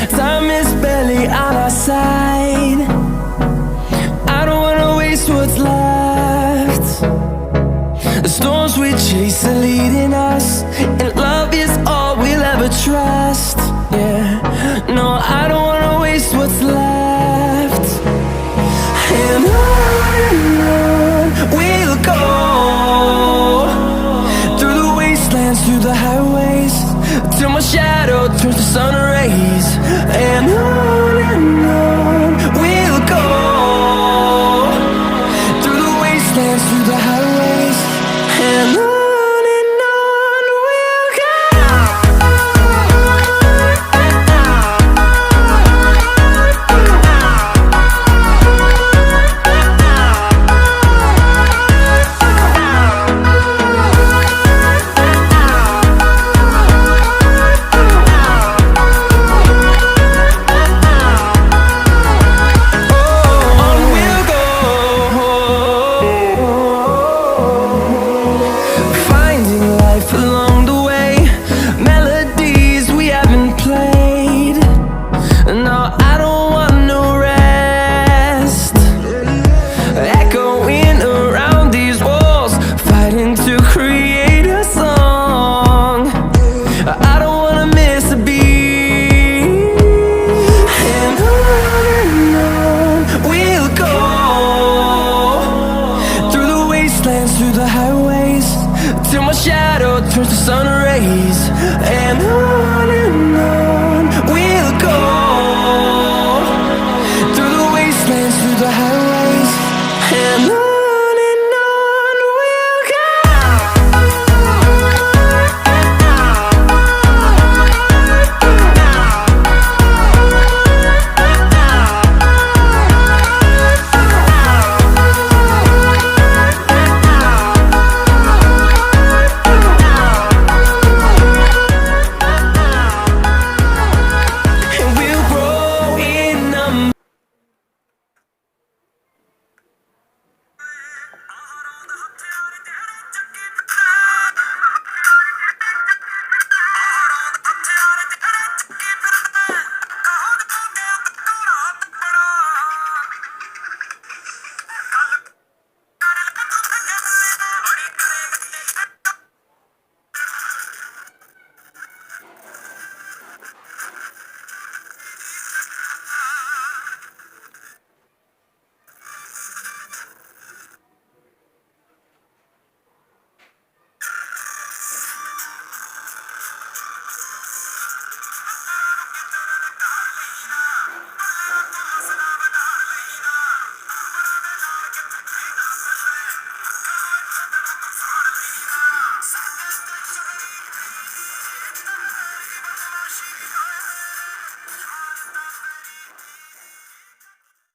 Time is barely on our side. I don't wanna waste what's left. The storms we chase are leading us, and love is all we'll ever trust. Yeah, no, I don't wanna waste what's left. And on we'll go, through the wastelands, through the highways, till my shadow turns to sun rays. And